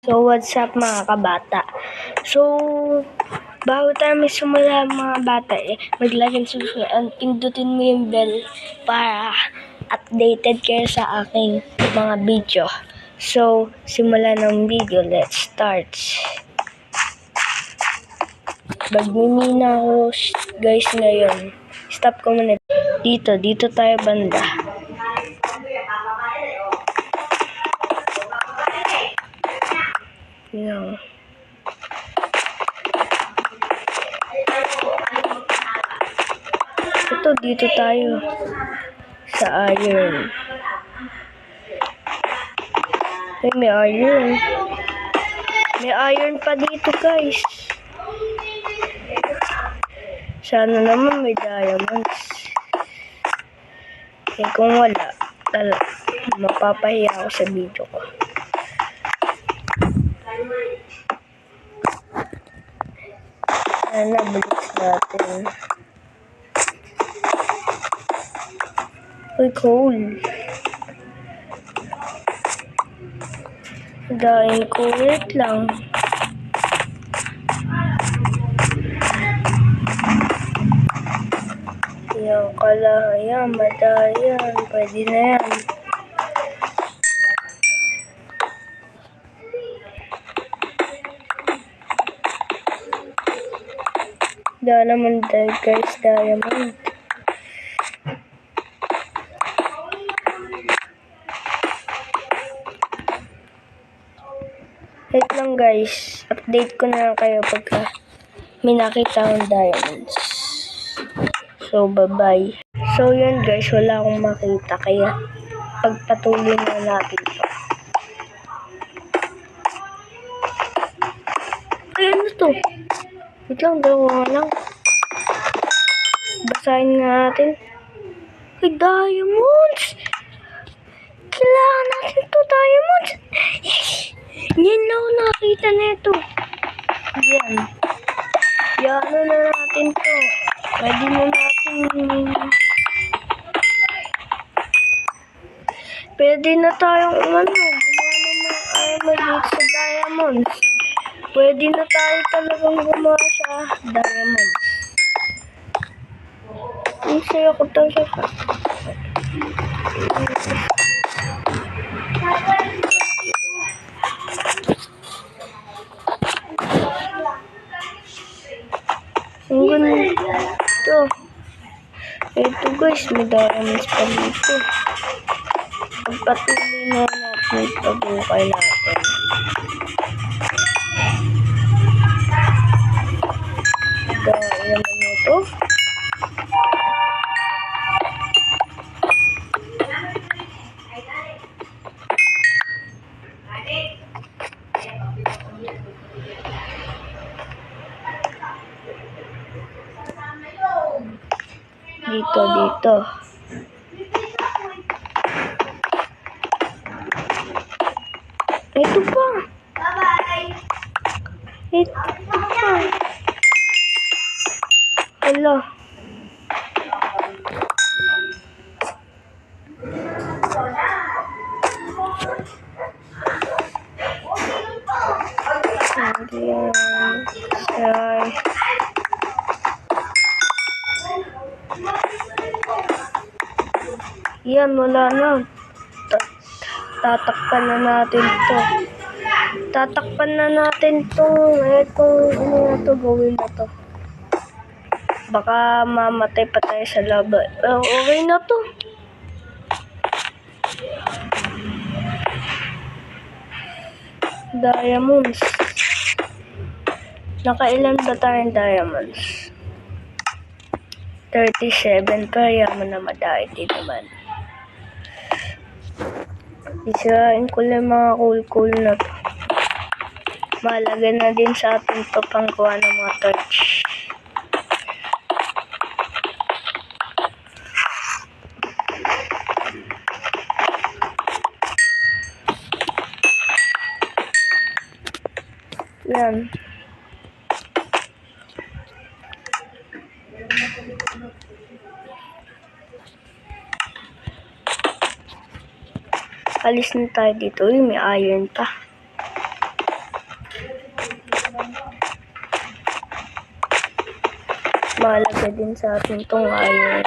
So, what's up mga kabata? So, bago tayo may sumula mga bata mag-like and subscribe, pindutin mo yung bell para updated kayo sa aking mga video. So, simula ng video, let's start. Magmimina ako guys ngayon. Stop ko muna. Dito tayo banda. Yan. Ito, dito tayo sa iron. Ay, may iron. May iron pa dito, guys. Sana naman may diamonds. Eh, kung wala, mapapahiya ako sa video ko. Sana, bilis natin. Uy, cool. Dahil ko, wait lang. Yung kalahayan, madayan, pwede na yan. Dahil naman dahil guys, diamond. Wait lang guys, update ko na lang kayo pagka may nakita akong diamonds. So, bye-bye. So, yun guys, wala akong makita kaya pagpatuloy na natin ito. Ay, ano to? Wait lang, dalawa lang. Basahin nga natin. Ay, diamonds! Kailangan natin to diamonds! Yan lang ako nakita na ito. Yan. Yan na natin to. Pwede na natin. Pwede na tayong gumawa ng mga armor dito sa diamonds. Pwede na tayo talagang gumawa sa diamonds. Ang saya ko talaga. Ang ganito. Ito guys, may diamonds pa dito. Pagpatuloy na natin ito, bukay natin. Dahil naman ito. Dito. Ito pa. Ito pa. Hello. Yan, wala na. Tatakpan na natin to. Tatakpan na natin to. Ano na to, gawin na to. Baka mamatay pa tayo sa laban. Okay na to. Diamonds. Nakailan ba tayong diamonds? 37 pa. Yaman na madahil din naman. Isirain ko lang mga cool na to. Mahalaga na din sa atin to pangkuha ng mga torch. Yan. Alis na tayo dito. Uy, may iron pa. mahalaga din sa atin tong iron.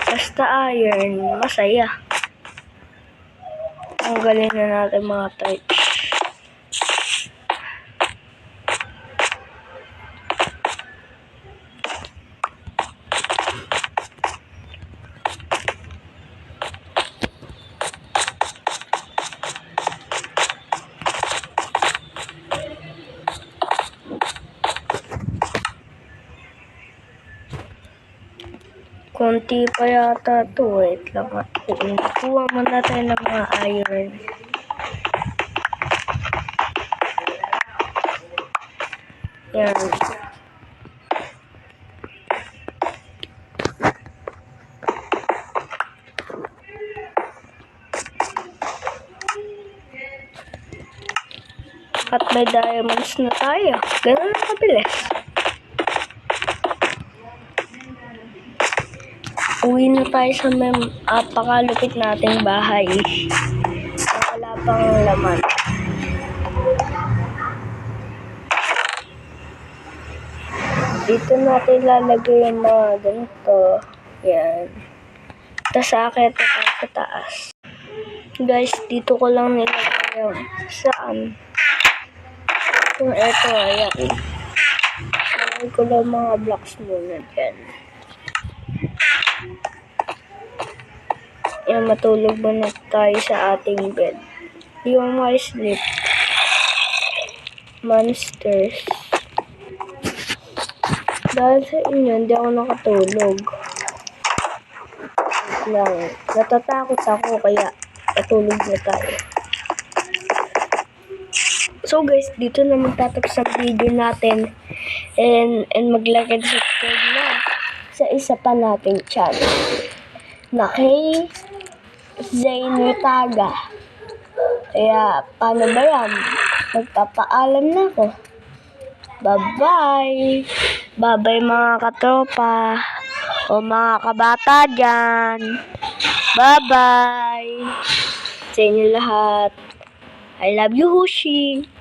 Basta iron, masaya. Tanggalin na natin mga torch. Konti pa yata to. Wait lang. Kuha muna tayo ng mga iron. Yan. At may diamonds na tayo. Ganun na kabilis. Uwi na tayo sa pakalupit nating bahay. Wala pang laman. Dito natin lalagay yung mga ganito. Yan. Tapos akit sa taas. Guys, dito ko lang nilagay yung saan. Kung ito, ayan. Nilagay ko lang mga blocks muna dyan. Yan, matulog muna tayo sa ating bed. Di mo ma-sleep. Monsters. Dahil sa inyo, hindi ako nakatulog. Lang. Natatakot ako, kaya natulog na tayo. So guys, dito na magtatapos ang video natin. And mag-like and subscribe na sa isa pa nating channel. Na kay Zane Taga. Kaya, paano ba yan? Magpapaalam na ako. Bye-bye! Bye-bye mga katropa o mga kabata dyan. Bye-bye! Sa inyo lahat. I love you, Hushi!